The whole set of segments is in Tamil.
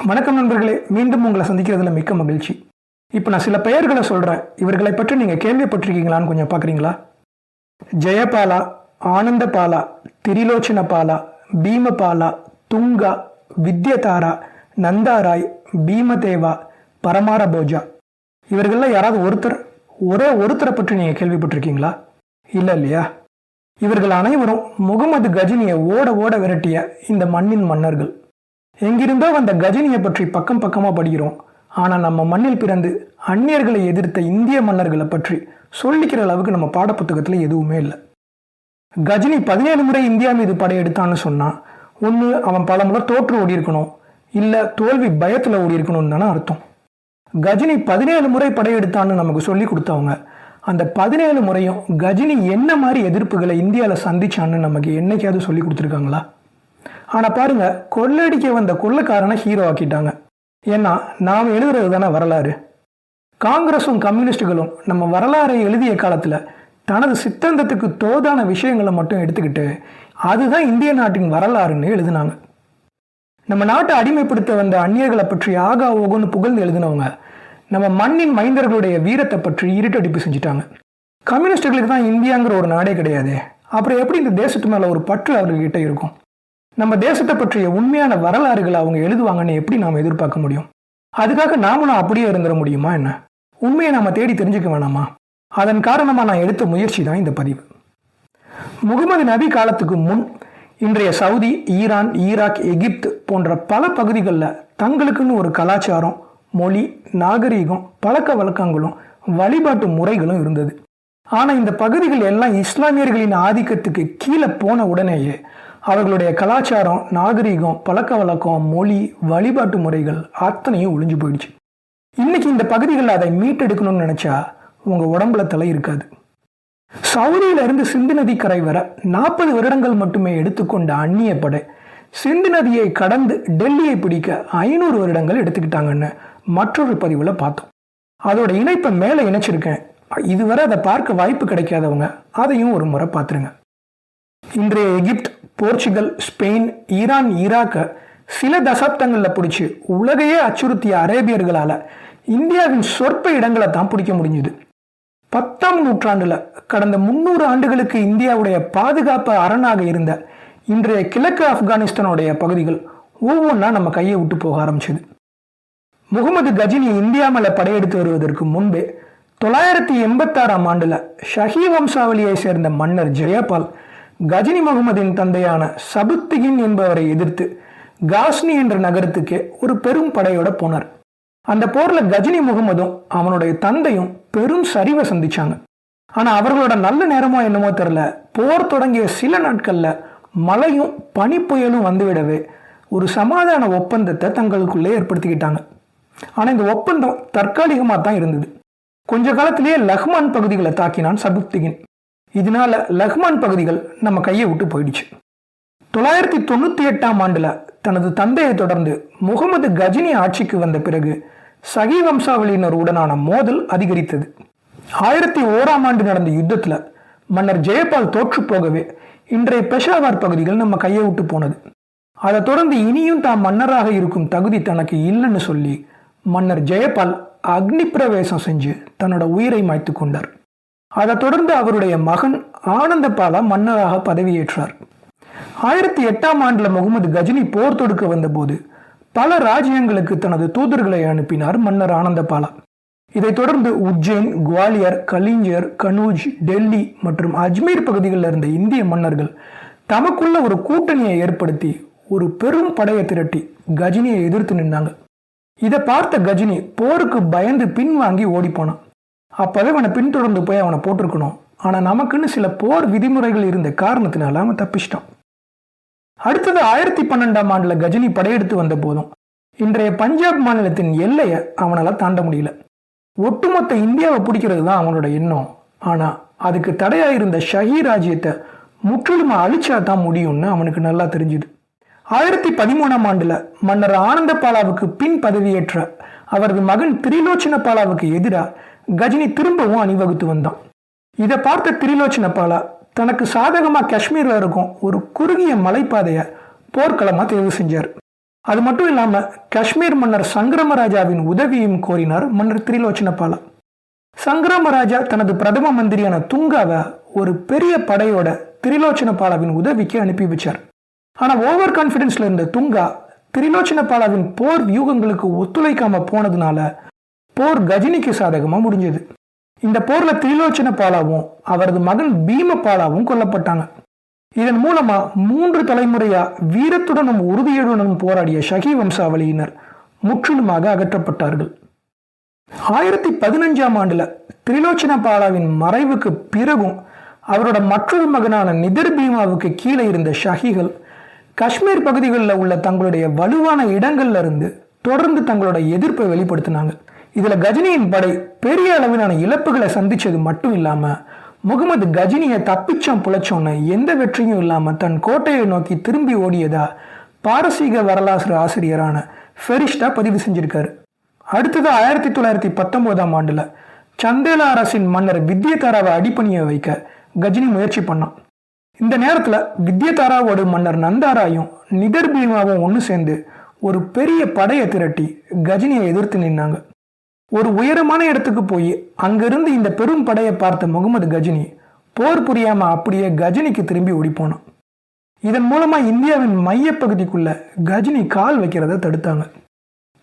வணக்கம் நண்பர்களே, மீண்டும் உங்களை சந்திக்கிறதுல மிக்க மகிழ்ச்சி. இப்போ நான் சில பெயர்களை சொல்கிறேன். இவர்களை பற்றி நீங்கள் கேள்விப்பட்டிருக்கீங்களான்னு கொஞ்சம் பார்க்குறீங்களா? ஜெயபாலா, ஆனந்தபாலா, திரிலோச்சனபாலா, பீமபாலா, துங்கா, வித்யதாரா, நந்தாராய், பீமதேவா, பரமாரபோஜா. இவர்கள்லாம் யாராவது ஒரே ஒருத்தரை பற்றி நீங்கள் கேள்விப்பட்டிருக்கீங்களா? இல்லை இல்லையா? இவர்கள் அனைவரும் முகமது கஜினியை ஓட ஓட விரட்டிய இந்த மண்ணின் மன்னர்கள். எங்கிருந்தோ வந்த கஜினியை பற்றி பக்கம் பக்கமாக படிக்கிறோம். ஆனால் நம்ம மண்ணில் பிறந்து அந்நியர்களை எதிர்த்த இந்திய மன்னர்களை பற்றி சொல்லிக்கிற அளவுக்கு நம்ம பாடப்புத்தகத்தில் எதுவுமே இல்லை. கஜினி 17 முறை இந்தியா மீது படையெடுத்தான்னு சொன்னால், ஒன்று அவன் பல முறை தோற்று ஓடி இருக்கணும், இல்லை தோல்வி பயத்தில் ஓடி இருக்கணும்னு தானே அர்த்தம். கஜினி 17 முறை படையெடுத்தான்னு நமக்கு சொல்லி கொடுத்தவங்க அந்த 17 முறையும் கஜினி என்ன மாதிரி எதிர்ப்புகளை இந்தியாவில் சந்திச்சான்னு நமக்கு என்னைக்காவது சொல்லி கொடுத்துருக்காங்களா? ஆனால் பாருங்க, கொள்ளடிக்க வந்த கொள்ளைக்காரனை ஹீரோ ஆக்கிட்டாங்க. ஏன்னா நாம் எழுதுறது தானே வரலாறு. காங்கிரஸும் கம்யூனிஸ்டுகளும் நம்ம வரலாறை எழுதிய காலத்தில் தனது சித்தாந்தத்துக்கு தோதான விஷயங்களை மட்டும் எடுத்துக்கிட்டு அதுதான் இந்திய நாட்டின் வரலாறுன்னு எழுதினாங்க. நம்ம நாட்டை அடிமைப்படுத்த வந்த அந்நியர்களை பற்றி ஆகா ஓகோன்னு புகழ்ந்து எழுதினவங்க நம்ம மண்ணின் மைந்தர்களுடைய வீரத்தை பற்றி இருட்டடிப்பு செஞ்சுட்டாங்க. கம்யூனிஸ்டுகளுக்கு தான் இந்தியாங்கிற ஒரு நாடே கிடையாது. அப்புறம் எப்படி இந்த தேசத்து மேலே ஒரு பற்று அவர்கிட்ட இருக்கும்? நம்ம தேசத்தை பற்றிய உண்மையான வரலாறுகளை அவங்க எழுதுவாங்கன்னு எப்படி நாம் எதிர்பார்க்க முடியும்? அதுக்காக நாமளும் அப்படியே இருந்துட முடியுமா என்ன? உண்மையை நாம் தேடி தெரிஞ்சுக்க வேணாமா? அதன் காரணமாக நான் எடுத்த முயற்சி தான் இந்த பதிவு. முகமது நபி காலத்துக்கு முன் இன்றைய சவுதி, ஈரான், ஈராக், எகிப்து போன்ற பல பகுதிகளில் தங்களுக்குன்னு ஒரு கலாச்சாரம், மொழி, நாகரீகம், பழக்க வழக்கங்களும் வழிபாட்டு முறைகளும் இருந்தது. ஆனால் இந்த பகுதிகள் எல்லாம் இஸ்லாமியர்களின் ஆதிக்கத்துக்கு கீழே போன உடனேயே அவர்களுடைய கலாச்சாரம், நாகரீகம், பழக்க வழக்கம், மொழி, வழிபாட்டு முறைகள் அத்தனையும் ஒழிஞ்சு போயிடுச்சு. இன்னைக்கு இந்த பகுதிகளில் அதை மீட்டெடுக்கணும்னு நினைச்சா உங்க உடம்புல தலை இருக்காது. சவுதியில இருந்து சிந்து நதி கரை வர 40 வருடங்கள் மட்டுமே எடுத்துக்கொண்ட அந்நிய படை சிந்து நதியை கடந்து டெல்லியை பிடிக்க 500 வருடங்கள் எடுத்துக்கிட்டாங்கன்னு மற்றொரு பதிவுல பார்த்தோம். அதோட இணைப்பை மேலே இணைச்சிருக்கேன். இதுவரை அதை பார்க்க வாய்ப்பு கிடைக்காதவங்க அதையும் ஒரு முறை பார்த்துருங்க. இன்றைய எகிப்து, போர்ச்சுகல், ஸ்பெயின், ஈரான், ஈராக்க சில தசாப்தங்களில் பிடிச்சி உலகையே அச்சுறுத்திய அரேபியர்களால் இந்தியாவின் சொற்ப இடங்களை தான் பிடிக்க முடிஞ்சுது. 10ஆம் நூற்றாண்டில் கடந்த 300 ஆண்டுகளுக்கு இந்தியாவுடைய பாதுகாப்பு அரணாக இருந்த இன்றைய கிழக்கு ஆப்கானிஸ்தானுடைய பகுதிகள் ஒவ்வொன்றா நம்ம கையை விட்டு போக ஆரம்பிச்சது. முகமது கஜினி இந்தியா மேலே படையெடுத்து வருவதற்கு முன்பே 986ஆம் ஆண்டில் ஷஹி வம்சாவளியை சேர்ந்த மன்னர் ஜெயபால் கஜினி முகமதின் தந்தையான சபுத்திகின் என்பவரை எதிர்த்து காஸ்னி என்ற நகரத்துக்கே ஒரு பெரும் படையோட போனார். அந்த போர்ல கஜினி முகமதும் அவனுடைய தந்தையும் பெரும் சரிவை சந்திச்சாங்க. ஆனா அவர்களோட நல்ல நேரமோ என்னமோ தெரியல, போர் தொடங்கிய சில நாட்கள்ல மழையும் பனிப்புயலும் வந்துவிடவே ஒரு சமாதான ஒப்பந்தத்தை தங்களுக்குள்ளே ஏற்படுத்திக்கிட்டாங்க. ஆனா இந்த ஒப்பந்தம் தற்காலிகமாக தான் இருந்தது. கொஞ்ச காலத்திலேயே லஹ்மான் பகுதிகளை தாக்கினான் சபுத்திகின். இதனால லஹ்மான் பகுதிகள் நம்ம கையை விட்டு போயிடுச்சு. 998ஆம் ஆண்டுல தனது தந்தையை தொடர்ந்து முகமது கஜினி ஆட்சிக்கு வந்த பிறகு சகி வம்சாவளியினர் உடனான மோதல் அதிகரித்தது. 1001ஆம் ஆண்டு நடந்த யுத்தத்துல மன்னர் ஜெயபால் தோற்று போகவே இன்றைய பெஷாவார் பகுதிகள் நம்ம கையை விட்டு போனது. அதை தொடர்ந்து இனியும் தாம் மன்னராக இருக்கும் தகுதி தனக்கு இல்லைன்னு சொல்லி மன்னர் ஜெயபால் அக்னி பிரவேசம் செஞ்சு தன்னோட உயிரை மாய்த்து கொண்டார். அதை தொடர்ந்து அவருடைய மகன் ஆனந்தபாலா மன்னராக பதவியேற்றார். 1008ஆம் ஆண்டுல முகமது கஜினி போர் தொடுக்க வந்தபோது பல ராஜ்யங்களுக்கு தனது தூதர்களை அனுப்பினார் மன்னர் ஆனந்தபாலா. இதைத் தொடர்ந்து உஜ்ஜைன், குவாலியர், கலிஞ்சர், கனூஜ், டெல்லி மற்றும் அஜ்மீர் பகுதிகளில் இருந்த இந்திய மன்னர்கள் தமக்குள்ள ஒரு கூட்டணியை ஏற்படுத்தி ஒரு பெரும் படையை திரட்டி கஜினியை எதிர்த்து நின்றாங்க. இதை பார்த்த கஜினி போருக்கு பயந்து பின்வாங்கி ஓடி போனான். அப்பவே அவனை பின்தொடர்ந்து போய் அவனை போட்டிருக்கணும். ஆனால் நமக்குன்னு சில போர் விதிமுறைகள் இருந்த காரணத்தினால அவன் தப்பிச்சிட்டான். அடுத்தது 1012ஆம் ஆண்டுல கஜினி படையெடுத்து வந்த போதும் இன்றைய பஞ்சாப் மாநிலத்தின் எல்லையை அவனால் தாண்ட முடியல. ஒட்டுமொத்த இந்தியாவை பிடிக்கிறது தான் அவனோட எண்ணம். ஆனால் அதுக்கு தடையாயிருந்த ஷஹி ராஜ்யத்தை முற்றிலுமா அழிச்சா தான் முடியும்னு அவனுக்கு நல்லா தெரிஞ்சுது. 1013ஆம் ஆண்டுல மன்னர் ஆனந்தபாலாவுக்கு பின் பதவியேற்ற அவரது மகன் திரிலோச்சனபாலாவுக்கு எதிராக கஜினி திரும்பவும் அணிவகுத்து வந்தான். இதை பார்த்த திரிலோச்சனபாலா தனக்கு சாதகமாக காஷ்மீரில் இருக்கும் ஒரு குறுகிய மலைப்பாதையை போர்க்களமாக தேர்வு செஞ்சார். அது மட்டும் இல்லாம காஷ்மீர் மன்னர் சங்கிரமராஜாவின் உதவியும் கோரினார் மன்னர் திரிலோச்சனபாலா. சங்கிரமராஜா தனது பிரதம மந்திரியான துங்காவை ஒரு பெரிய படையோட திரிலோச்சனபாலாவின் உதவிக்கு அனுப்பி வச்சார். ஆனா ஓவர் கான்பிடன்ஸ்ல இருந்த துங்கா திரிலோச்சனபாலாவின் போர் வியூகங்களுக்கு ஒத்துழைக்காம போனதுனால போர் கஜினிக்கு சாதகமா முடிஞ்சது. இந்த போர்ல திரிலோச்சனபாலாவும் அவரது மகன் பீமபாலாவும் கொல்லப்பட்டாங்க. இதன் மூலமா 3 தலைமுறையா வீரத்துடனும் உறுதியுடனும் போராடிய ஷகி வம்சாவளியினர் முற்றிலுமாக அகற்றப்பட்டார்கள். 1015ஆம் ஆண்டுல திரிலோச்சனபாலாவின் மறைவுக்கு பிறகும் அவரோட மற்றொரு மகனான நிதர் பீமாவுக்கு கீழே இருந்த ஷகிகள் காஷ்மீர் பகுதிகளில் உள்ள தங்களுடைய வலுவான இடங்கள்ல இருந்து தொடர்ந்து தங்களோட எதிர்ப்பை வெளிப்படுத்தினாங்க. இதுல கஜினியின் படை பெரிய அளவிலான இழப்புகளை சந்திச்சது மட்டும் இல்லாம முகமது கஜினியை தப்பிச்சோம் புழைச்சோன்னு எந்த வெற்றியும் இல்லாம தன் கோட்டையை நோக்கி திரும்பி ஓடியதா பாரசீக வரலாற்று ஆசிரியரான ஃபெரிஷ்டா பதிவு செஞ்சிருக்காரு. அடுத்தது 1919ஆம் ஆண்டுல சந்தேலா அரசின் மன்னர் வித்யதாராவை அடிப்பணிய வைக்க கஜினி முயற்சி பண்ணான். இந்த நேரத்துல வித்யதாராவோட மன்னர் நந்தாராயும் நிதர் பீமாவும் ஒன்று சேர்ந்து ஒரு பெரிய படையை திரட்டி கஜினியை எதிர்த்து நின்னாங்க. ஒரு உயரமான இடத்துக்கு போய் அங்கிருந்து இந்த பெரும் படையை பார்த்த முகமது கஜினி போர் புரியாம அப்படியே கஜினிக்கு திரும்பி ஓடி போனான். இதன் மூலமா இந்தியாவின் மைய பகுதிக்குள்ள கஜினி கால் வைக்கிறத தடுத்தாங்க.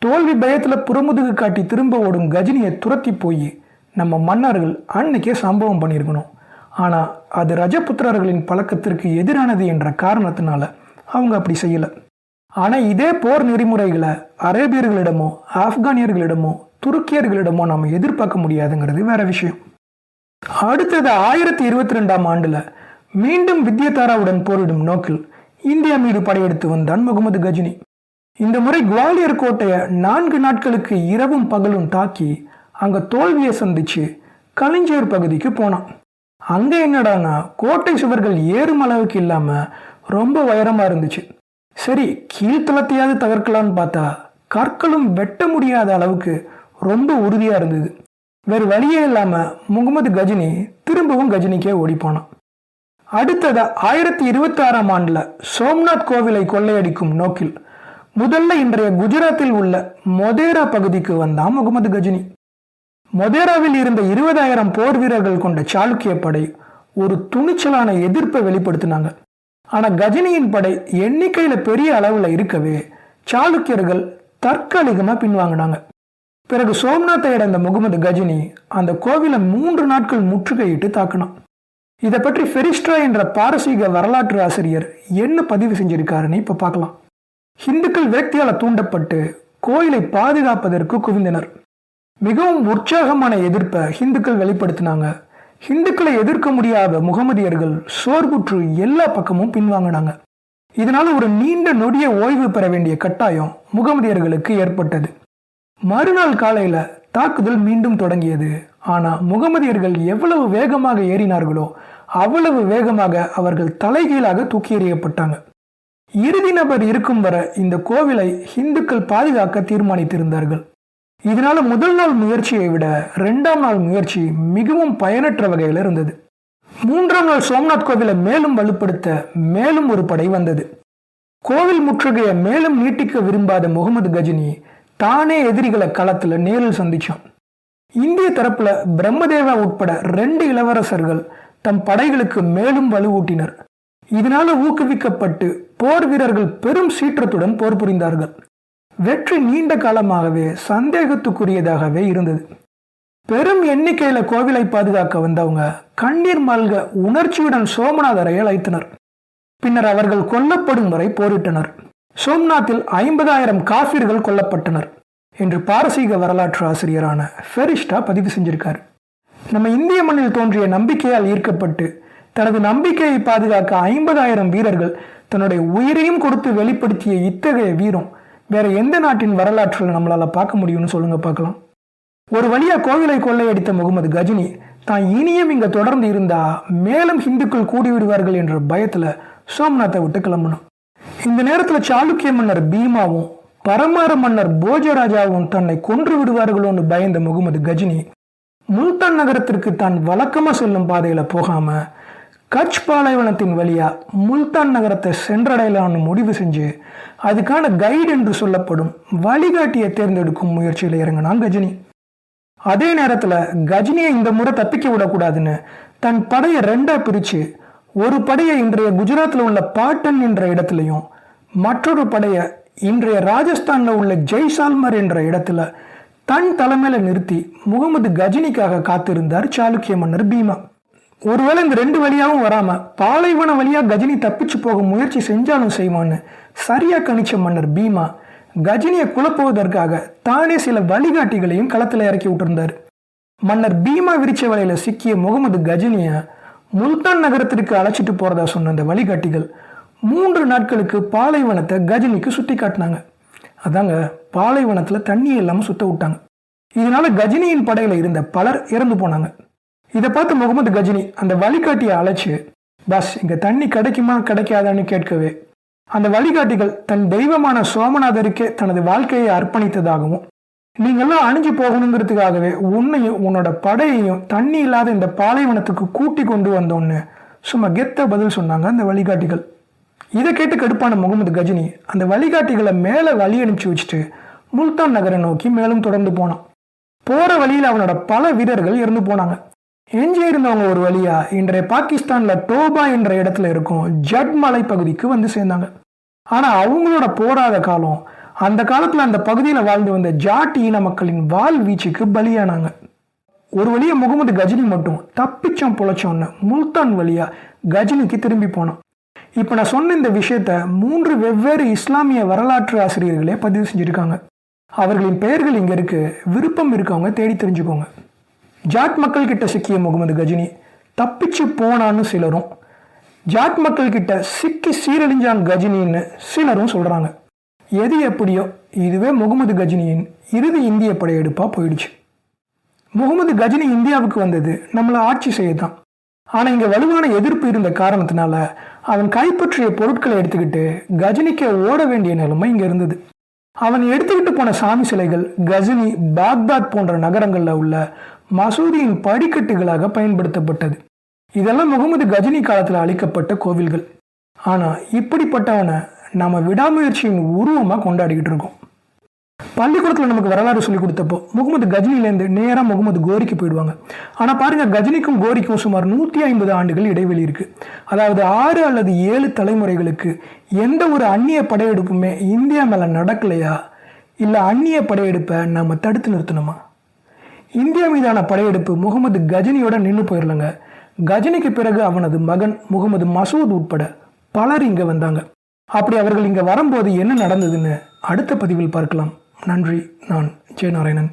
தோல்வி பயத்துல புறமுதுகு காட்டி திரும்ப ஓடும் கஜினியை துரத்தி போய் நம்ம மன்னர்கள் அன்னைக்கே சம்பவம் பண்ணியிருக்கணும். ஆனா அது ரஜபுத்திரர்களின் பழக்கத்திற்கு எதிரானது என்ற காரணத்தினால அவங்க அப்படி செய்யல. ஆனா இதே போர் நெறிமுறைகளை அரேபியர்களிடமோ ஆப்கானியர்களிடமோ துருக்கியர்களிடமோ நாம எதிர்பார்க்க முடியாதுங்கிறது வேற விஷயம். அடுத்தது 1022ஆம் ஆண்டுல மீண்டும் வித்யதாராவுடன் போரிடும் நோக்கில் இந்தியா மீது படையெடுத்து வந்தான் முகமது கஜினி. இந்த முறை குவாலியர் கோட்டையை 4 நாட்களுக்கு இரவும் பகலும் தாக்கி அங்க தோல்வியை சந்திச்சு கலிஞ்சேர் பகுதிக்கு போனான். அங்க என்னடானா கோட்டை சுவர்கள் ஏறும் அளவுக்கு இல்லாம ரொம்ப உயரமா இருந்துச்சு. சரி, கீழ்த்தளத்தையாவது தகர்க்கலான்னு பார்த்தா கற்களும் வெட்ட முடியாத அளவுக்கு ரொம்ப உறுதியா இருந்தது. வேறு வழியே இல்லாம முகமது கஜினி திரும்பவும் கஜினிக்கே ஓடி போனான். அடுத்ததா 1026ஆம் ஆண்டுல சோம்நாத் கோவிலை கொள்ளையடிக்கும் நோக்கில் முதல்ல இன்றைய குஜராத்தில் உள்ள மொதேரா பகுதிக்கு வந்தான் முகமது கஜினி. மொதேராவில் இருந்த 20,000 போர் வீரர்கள் கொண்ட சாளுக்கிய படை ஒரு துணிச்சலான எதிர்ப்பை வெளிப்படுத்தினாங்க. ஆனா கஜினியின் படை எண்ணிக்கையில பெரிய அளவுல இருக்கவே சாளுக்கியர்கள் தற்காலிகமா பின்வாங்கினாங்க. பிறகு சோம்நாத்தை அடைந்த முகமது கஜினி அந்த கோவிலை 3 நாட்கள் முற்றுகையிட்டு தாக்கினான். இதை பற்றி ஃபெரிஷ்டா என்ற பாரசீக வரலாற்று ஆசிரியர் என்ன பதிவு செஞ்சிருக்காருன்னு இப்ப பார்க்கலாம். ஹிந்துக்கள் விரக்தியால தூண்டப்பட்டு கோயிலை பாதுகாப்பதற்கு குவிந்தனர். மிகவும் உற்சாகமான எதிர்ப்பை ஹிந்துக்கள் வெளிப்படுத்தினாங்க. ஹிந்துக்களை எதிர்க்க முடியாத முகமதியர்கள் சோர்வுற்று எல்லா பக்கமும் பின்வாங்கினாங்க. இதனால ஒரு நீண்ட நொடிய ஓய்வு பெற வேண்டிய கட்டாயம் முகமதியர்களுக்கு ஏற்பட்டது. மறுநாள் காலையில தாக்குதல் மீண்டும் தொடங்கியது. ஆனா முகமதியர்கள் எவ்வளவு வேகமாக ஏறினார்களோ அவ்வளவு வேகமாக அவர்கள் தலைகீழாக தூக்கி எறியப்பட்டாங்க. இறுதி நபர் இருக்கும் வரை இந்த கோவிலை ஹிந்துக்கள் பாதுகாக்க தீர்மானித்திருந்தார்கள். இதனால முதல் நாள் முயற்சியை விட 2ஆம் நாள் முயற்சி மிகவும் பயனற்ற வகையில் இருந்தது. 3ஆம் நாள் சோம்நாத் கோவிலை மேலும் வலுப்படுத்த மேலும் ஒரு படை வந்தது. கோவில் முற்றுகையை மேலும் நீட்டிக்க விரும்பாத முகமது கஜினி தானே எதிரிகளை களத்துல நேரில் சந்திச்சான். இந்திய தரப்புல பிரம்மதேவா உட்பட 2 இளவரசர்கள் தம் படைகளுக்கு மேலும் வலுவூட்டினர். இதனால ஊக்குவிக்கப்பட்டு போர் வீரர்கள் பெரும் சீற்றத்துடன் போர் புரிந்தார்கள். வெற்றி நீண்ட காலமாகவே சந்தேகத்துக்குரியதாகவே இருந்தது. பெரும் எண்ணிக்கையில கோவிலை பாதுகாக்க வந்தவங்க கண்ணீர் மல்க உணர்ச்சியுடன் சோமநாதரை அழைத்தனர். பின்னர் அவர்கள் கொல்லப்படும் வரை போரிட்டனர். சோம்நாத்தில் 50,000 காஃபிர்கள் கொல்லப்பட்டனர் என்று பாரசீக வரலாற்று ஆசிரியரான ஃபெரிஷ்டா பதிவு செஞ்சிருக்காரு. நம்ம இந்திய மண்ணில் தோன்றிய நம்பிக்கையால் ஈர்க்கப்பட்டு தனது நம்பிக்கையை பாதுகாக்க 50,000 வீரர்கள் தன்னுடைய உயிரையும் கொடுத்து வெளிப்படுத்திய இத்தகைய வீரம் வேற எந்த நாட்டின் வரலாற்றில் நம்மளால பார்க்க முடியும்னு சொல்லுங்க பார்க்கலாம். ஒரு வழியா கோவிலை கொள்ளையடித்த முகமது கஜினி தான் இனியும் இங்க தொடர்ந்து இருந்தா மேலும் ஹிந்துக்கள் கூடிவிடுவார்கள் என்ற பயத்துல சோம்நாத்தை விட்டு கிளம்பணும். இந்த நேரத்துல சாளுக்கிய மன்னர் பீமாவும் பரமார மன்னர் போஜராஜாவும் தன்னை கொன்று விடுவார்களோன்னு பயந்த முகமது கஜினி முல்தான் நகரத்திற்கு தான் வழக்கமா செல்லும் பாதையில போகாம கட்ச் பாலைவனத்தின் வழியா முல்தான் நகரத்தை சென்றடையலான்னு முடிவு செஞ்சு அதுக்கான கைடு என்று சொல்லப்படும் வழிகாட்டியை தேர்ந்தெடுக்கும் முயற்சியில் இறங்கினான் கஜினி. அதே நேரத்தில் கஜினியை இந்த முறை தப்பிக்க விடக்கூடாதுன்னு தன் படையை ரெண்டா பிரித்து ஒரு படையை இன்றைய குஜராத்தில் உள்ள பாட்டன் என்ற இடத்துலையும் மற்றொரு படையை இன்றைய ராஜஸ்தானில் உள்ள ஜெய்சால்மர் என்ற இடத்துல தன் தலைமையில் நிறுத்தி முகமது கஜினிக்காக காத்திருந்தார் சாளுக்கிய மன்னர் பீமா. ஒருவேளை இந்த ரெண்டு வழியாகவும் வராம பாலைவன வழியா கஜினி தப்பிச்சு போக முயற்சி செஞ்சாலும் செய்வான்னு சரியா கணிச்ச மன்னர் பீமா கஜினியை குழப்புவதற்காக தானே சில வழிகாட்டிகளையும் களத்தில் இறக்கி விட்டிருந்தார். மன்னர் பீமா விரிச்ச வலையில சிக்கிய முகமது கஜினிய முல்தான் நகரத்திற்கு அழைச்சிட்டு போறதா சொன்ன அந்த வழிகாட்டிகள் 3 நாட்களுக்கு பாலைவனத்தை கஜினிக்கு சுட்டி காட்டினாங்க. அதாங்க பாலைவனத்துல தண்ணி இல்லாம சுத்த விட்டாங்க. இதனால கஜினியின் படையில இருந்த பலர் இறந்து போனாங்க. இதை பார்த்து முகமது கஜினி அந்த வழிகாட்டியை அழைச்சு, பஸ் இங்க தண்ணி கிடைக்குமா கிடைக்காதான்னு கேட்கவே அந்த வழிகாட்டிகள் தன் தெய்வமான சோமநாதருக்கே தனது வாழ்க்கையை அர்ப்பணித்ததாகவும் நீங்கள்லாம் அணிஞ்சு போகணுங்கிறதுக்காகவே உன்னையும் உன்னோட படையையும் தண்ணி இல்லாத இந்த பாலைவனத்துக்கு கூட்டி கொண்டு வந்தோன்னு சும்மா கெத்த பதில் சொன்னாங்க அந்த வழிகாட்டிகள். இதை கேட்டு கடுப்பான முகமது கஜினி அந்த வழிகாட்டிகளை மேலே வழி அனுப்பிச்சு வச்சுட்டு முல்தான் நகரை நோக்கி மேலும் தொடர்ந்து போனான். போற வழியில் அவனோட பல வீரர்கள் இறந்து போனாங்க. எஞ்சி இருந்தவங்க ஒரு வழியா இன்றைய பாகிஸ்தான்ல டோபா என்ற இடத்துல இருக்கும் ஜட் மலை பகுதிக்கு வந்து சேர்ந்தாங்க. ஆனா அவங்களோட போராத காலம் அந்த காலத்துல அந்த பகுதியில் வாழ்ந்து வந்த ஜாட் இன மக்களின் வால் வீச்சுக்கு பலியானாங்க. ஒரு வழியா முகமது கஜினி மட்டும் தப்பிச்சோம் பொழைச்சோன்னு முல்தான் வழியா கஜினிக்கு திரும்பி போனான். இப்ப நான் சொன்ன இந்த விஷயத்த 3 வெவ்வேறு இஸ்லாமிய வரலாற்று ஆசிரியர்களே பதிவு செஞ்சிருக்காங்க. அவர்களின் பெயர்கள் இங்க இருக்கு, விருப்பம் இருக்கவங்க தேடி தெரிஞ்சுக்கோங்க. ஜாட் மக்கள் கிட்ட சிக்கிய முகமது கஜினி தப்பிச்சு போனான்னு சிலரும், ஜாட் மக்கள் கிட்ட சிக்கி சீரழிஞ்சான் கஜினின்னு சிலரும் சொல்றாங்க. எது எப்படியோ இதுவே முகமது கஜினியின் இறுதி இந்திய படையெடுப்பா போயிடுச்சு. முகமது கஜினி இந்தியாவுக்கு வந்தது நம்மளை ஆட்சி செய்யத்தான். ஆனா இங்க வலுவான எதிர்ப்பு இருந்த காரணத்தினால அவன் கைப்பற்றிய பொருட்களை எடுத்துக்கிட்டு கஜினிக்கு ஓட வேண்டிய நிலைமை இங்க இருந்தது. அவன் எடுத்துக்கிட்டு போன சாமி சிலைகள் கஜினி, பாக்தாத் போன்ற நகரங்கள்ல உள்ள மசூதியின் படிக்கட்டுகளாக பயன்படுத்தப்பட்டது. இதெல்லாம் முகமது கஜினி காலத்தில் அளிக்கப்பட்ட கோவில்கள். ஆனா இப்படிப்பட்டவனை நாம விடாமுயற்சியின் உருவமா கொண்டாடிக்கிட்டு இருக்கோம். பள்ளிக்கூடத்தில் நமக்கு வரலாறு சொல்லி கொடுத்தப்போ முகமது கஜினிலேருந்து நேராக முகமது கோரிக்கு போயிடுவாங்க. ஆனால் பாருங்க, கஜினிக்கும் கோரிக்கும் சுமார் 150 ஆண்டுகள் இடைவெளி இருக்கு. அதாவது 6 அல்லது 7 தலைமுறைகளுக்கு எந்த ஒரு அந்நிய படையெடுப்புமே இந்தியா மேல நடக்கலையா, இல்லை அந்நிய படையெடுப்பை நம்ம தடுத்து நிறுத்தணுமா? இந்தியா மீதான படையெடுப்பு முகமது கஜினியோட நின்று போயிடலங்க. கஜினிக்கு பிறகு அவனது மகன் முகமது மசூத் உட்பட பலர் இங்க வந்தாங்க. அப்படி அவர்கள் இங்க வரும்போது என்ன நடந்ததுன்னு அடுத்த பதிவில் பார்க்கலாம். நன்றி. நான் ஜெயநாராயணன்.